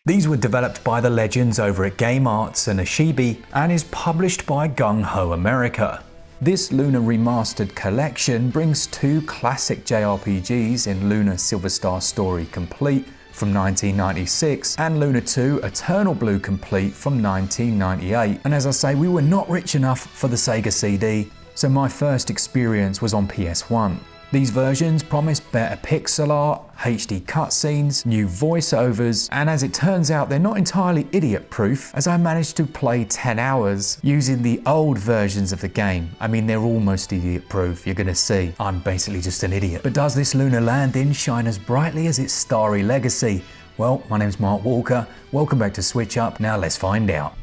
These were developed by the legends over at Game Arts and Ashibi and is published by Gung Ho America. This Lunar Remastered Collection brings two classic JRPGs in Lunar Silver Star Story Complete from 1996 and Lunar 2 Eternal Blue Complete from 1998. And as I say, we were not rich enough for the Sega CD, so my first experience was on PS1. These versions promise better pixel art, HD cutscenes, new voiceovers, and as it turns out, they're not entirely idiot-proof, as I managed to play 10 hours using the old versions of the game. I mean, they're almost idiot-proof, you're gonna see. I'm basically just an idiot. But does this lunar landing shine as brightly as its starry legacy? Well, my name's Mark Walker, welcome back to SwitchUp, now let's find out.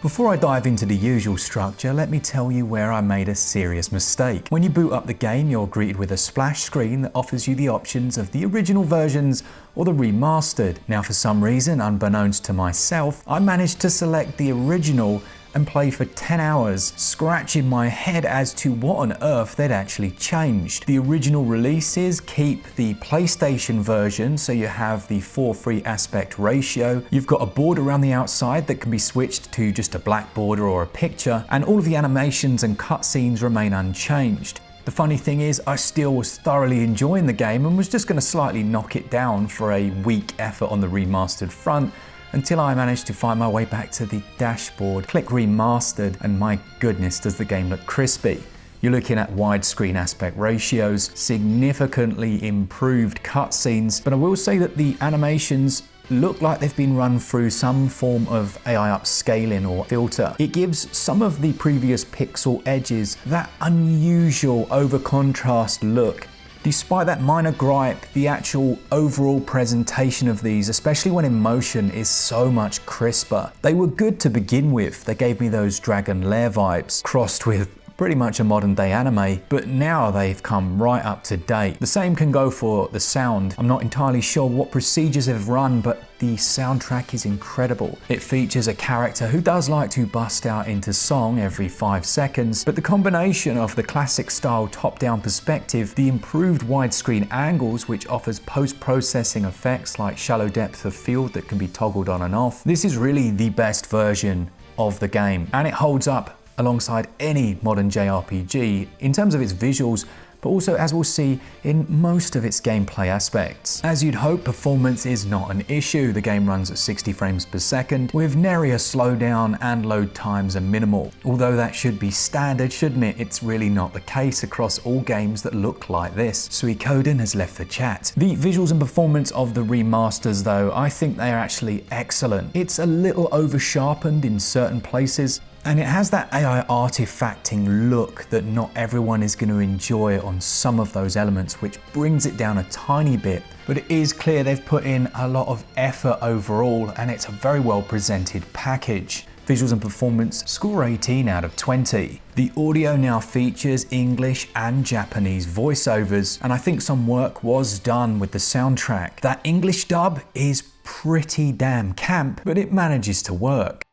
Before I dive into the usual structure, let me tell you where I made a serious mistake. When you boot up the game, you're greeted with a splash screen that offers you the options of the original versions or the remastered. Now for some reason, unbeknownst to myself, I managed to select the original and play for 10 hours, scratching my head as to what on earth they'd actually changed. The original releases keep the PlayStation version, so you have the 4:3 aspect ratio. You've got a border around the outside that can be switched to just a black border or a picture, and all of the animations and cutscenes remain unchanged. The funny thing is, I still was thoroughly enjoying the game and was just going to slightly knock it down for a weak effort on the remastered front, until I managed to find my way back to the dashboard, click remastered, and my goodness does the game look crispy. You're looking at widescreen aspect ratios, significantly improved cutscenes, but I will say that the animations look like they've been run through some form of AI upscaling or filter. It gives some of the previous pixel edges that unusual over contrast look. Despite that minor gripe, the actual overall presentation of these, especially when in motion, is so much crisper. They were good to begin with. They gave me those Dragon Lair vibes, crossed with pretty much a modern day anime, but now they've come right up to date. The same can go for the sound. I'm not entirely sure what procedures they've run, but the soundtrack is incredible. It features a character who does like to bust out into song every 5 seconds, but the combination of the classic style top-down perspective, the improved widescreen angles which offers post-processing effects like shallow depth of field that can be toggled on and off, this is really the best version of the game, and it holds up alongside any modern JRPG in terms of its visuals, but also, as we'll see, in most of its gameplay aspects. As you'd hope, performance is not an issue. The game runs at 60 frames per second, with nary a slowdown and load times are minimal. Although that should be standard, shouldn't it? It's really not the case across all games that look like this. Suikoden has left the chat. The visuals and performance of the remasters, though, I think they are actually excellent. It's a little over-sharpened in certain places, and it has that AI artifacting look that not everyone is going to enjoy on some of those elements, which brings it down a tiny bit. But it is clear they've put in a lot of effort overall, and it's a very well presented package. Visuals and performance score 18 out of 20. The audio now features English and Japanese voiceovers, and I think some work was done with the soundtrack. That English dub is pretty damn camp, but it manages to work.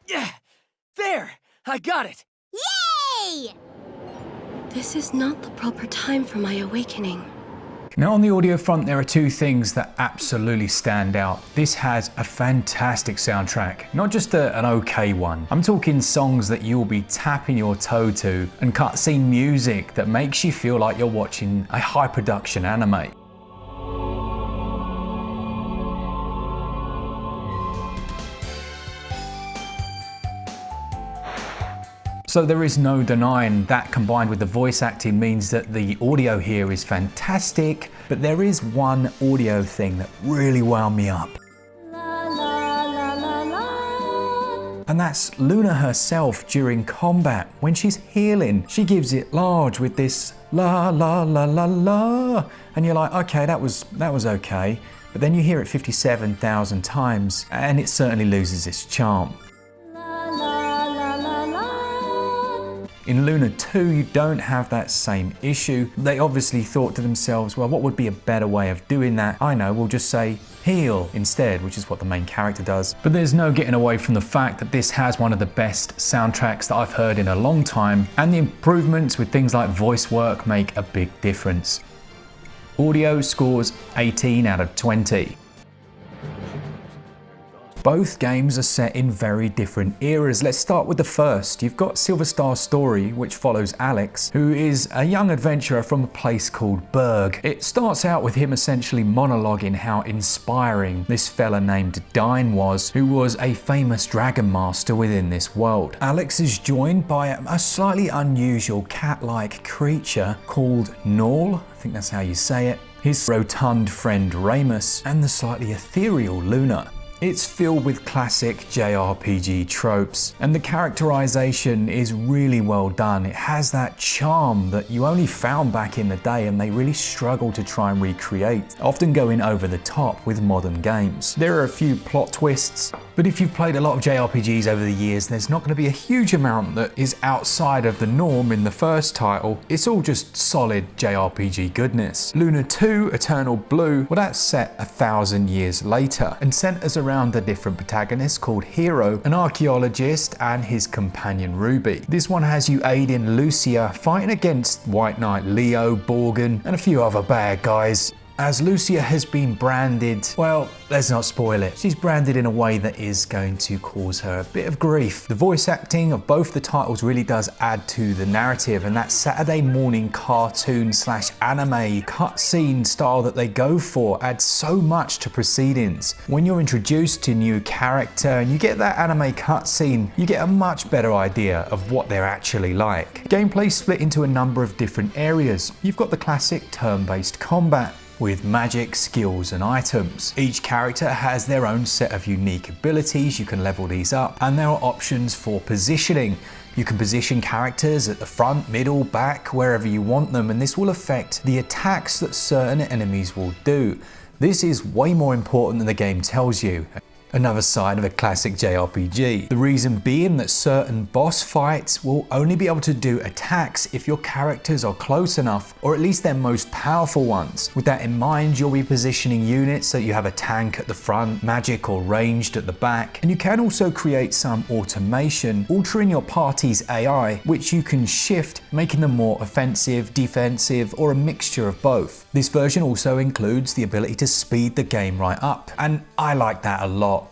Yeah! There! I got it! Yay! This is not the proper time for my awakening. Now on the audio front, there are two things that absolutely stand out. This has a fantastic soundtrack, not just an okay one. I'm talking songs that you'll be tapping your toe to, and cutscene music that makes you feel like you're watching a high production anime. So there is no denying that, combined with the voice acting, means that the audio here is fantastic, but there is one audio thing that really wound me up. And that's Luna herself during combat. When she's healing, she gives it large with this la la la la la, and you're like, okay, that was okay. But then you hear it 57,000 times, and it certainly loses its charm. In Lunar 2, you don't have that same issue. They obviously thought to themselves, well, what would be a better way of doing that? I know, we'll just say heal instead, which is what the main character does. But there's no getting away from the fact that this has one of the best soundtracks that I've heard in a long time, and the improvements with things like voice work make a big difference. Audio scores 18 out of 20. Both games are set in very different eras. Let's start with the first. You've got Silver Star's story, which follows Alex, who is a young adventurer from a place called Berg. It starts out with him essentially monologuing how inspiring this fella named Dine was, who was a famous dragon master within this world. Alex is joined by a slightly unusual cat-like creature called Norl, I think that's how you say it, his rotund friend Ramus, and the slightly ethereal Lunar. It's filled with classic JRPG tropes, and the characterization is really well done. It has that charm that you only found back in the day and they really struggle to try and recreate, often going over the top with modern games. There are a few plot twists, but if you've played a lot of JRPGs over the years, there's not going to be a huge amount that is outside of the norm in the first title. It's all just solid JRPG goodness. Lunar 2, Eternal Blue, well, that's set 1,000 years later and centers around a different protagonist called Hero, an archaeologist, and his companion Ruby. This one has you aiding Lucia fighting against White Knight Leo, Borgen, and a few other bad guys. As Lucia has been branded, well, let's not spoil it. She's branded in a way that is going to cause her a bit of grief. The voice acting of both the titles really does add to the narrative, and that Saturday morning cartoon / anime cutscene style that they go for adds so much to proceedings. When you're introduced to a new character and you get that anime cutscene, you get a much better idea of what they're actually like. Gameplay split into a number of different areas. You've got the classic turn-based combat, with magic, skills and items. Each character has their own set of unique abilities. You can level these up, and there are options for positioning. You can position characters at the front, middle, back, wherever you want them, and this will affect the attacks that certain enemies will do. This is way more important than the game tells you. Another side of a classic JRPG. The reason being that certain boss fights will only be able to do attacks if your characters are close enough, or at least their most powerful ones. With that in mind, you'll be positioning units so you have a tank at the front, magic or ranged at the back, and you can also create some automation, altering your party's AI, which you can shift, making them more offensive, defensive, or a mixture of both. This version also includes the ability to speed the game right up, and I like that a lot.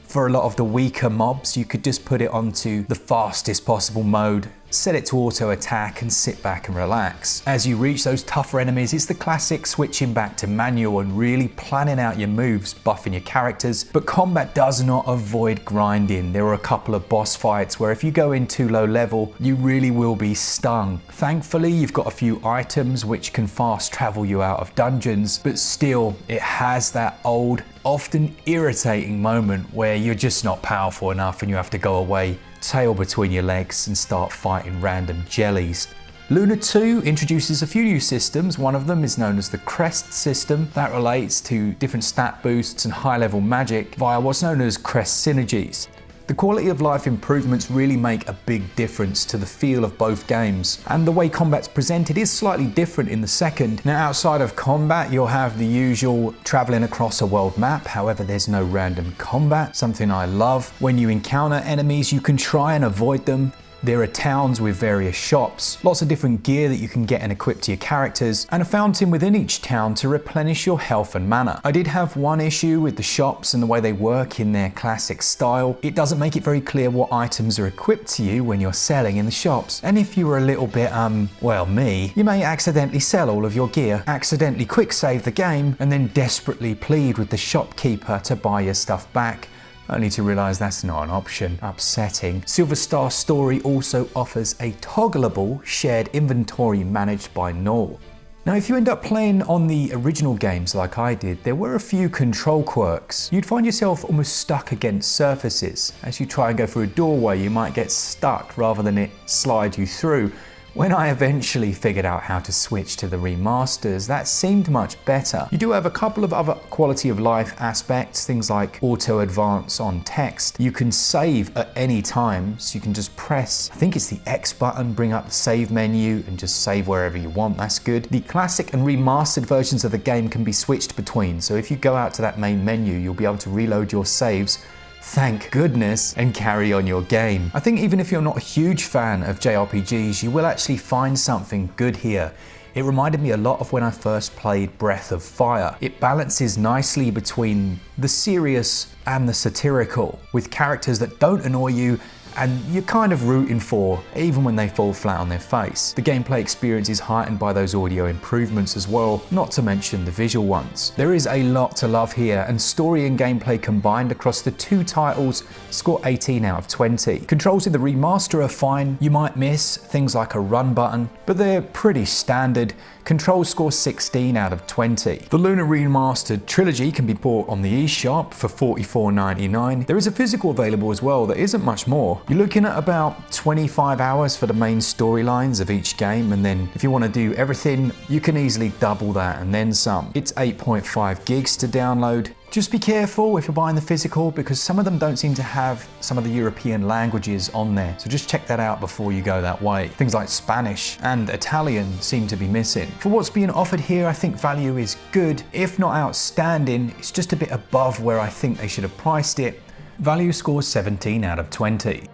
For a lot of the weaker mobs, you could just put it onto the fastest possible mode, set it to auto attack and sit back and relax. As you reach those tougher enemies, it's the classic switching back to manual and really planning out your moves, buffing your characters, but combat does not avoid grinding. There are a couple of boss fights where if you go in too low level, you really will be stung. Thankfully, you've got a few items which can fast travel you out of dungeons, but still, it has that old, often irritating moment where you're just not powerful enough and you have to go away, tail between your legs, and start fighting random jellies. Lunar 2 introduces a few new systems. One of them is known as the Crest system that relates to different stat boosts and high-level magic via what's known as Crest synergies. The quality of life improvements really make a big difference to the feel of both games, and the way combat's presented is slightly different in the second. Now, outside of combat, you'll have the usual traveling across a world map. However, there's no random combat, something I love. When you encounter enemies, you can try and avoid them. There are towns with various shops, lots of different gear that you can get and equip to your characters, and a fountain within each town to replenish your health and mana. I did have one issue with the shops and the way they work in their classic style. It doesn't make it very clear what items are equipped to you when you're selling in the shops, and if you were a little bit, well, me, you may accidentally sell all of your gear, accidentally quick save the game, and then desperately plead with the shopkeeper to buy your stuff back, only to realise that's not an option. Upsetting. Silver Star's story also offers a toggleable shared inventory managed by Norl. Now, if you end up playing on the original games like I did, there were a few control quirks. You'd find yourself almost stuck against surfaces. As you try and go through a doorway, you might get stuck rather than it slide you through. When I eventually figured out how to switch to the remasters, that seemed much better. You do have a couple of other quality of life aspects, things like auto advance on text. You can save at any time, so you can just press, I think it's the X button, bring up the save menu and just save wherever you want. That's good. The classic and remastered versions of the game can be switched between, so if you go out to that main menu, you'll be able to reload your saves, thank goodness, and carry on your game. I think even if you're not a huge fan of JRPGs, you will actually find something good here. It reminded me a lot of when I first played Breath of Fire. It balances nicely between the serious and the satirical, with characters that don't annoy you and you're kind of rooting for, even when they fall flat on their face. The gameplay experience is heightened by those audio improvements as well, not to mention the visual ones. There is a lot to love here, and story and gameplay combined across the two titles score 18 out of 20. Controls in the remaster are fine. You might miss things like a run button, but they're pretty standard. Controls score 16 out of 20. The Lunar Remastered Trilogy can be bought on the eShop for $44.99. There is a physical available as well that isn't much more. You're looking at about 25 hours for the main storylines of each game, and then if you want to do everything, you can easily double that and then some. It's 8.5 gigs to download. Just be careful if you're buying the physical, because some of them don't seem to have some of the European languages on there. So just check that out before you go that way. Things like Spanish and Italian seem to be missing. For what's being offered here, I think value is good, if not outstanding. It's just a bit above where I think they should have priced it. Value scores 17 out of 20.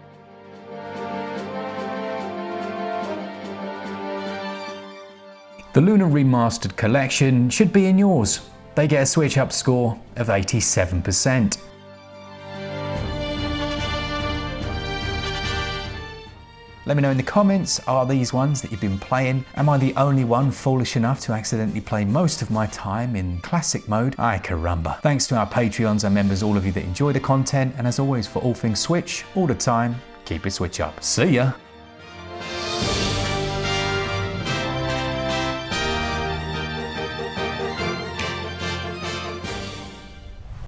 The Lunar Remastered Collection should be in yours. They get a SwitchUp score of 87%. Let me know in the comments, are these ones that you've been playing? Am I the only one foolish enough to accidentally play most of my time in classic mode? Ay caramba. Thanks to our Patreons and members, all of you that enjoy the content, and as always, for all things Switch, all the time, keep it Switch up. See ya!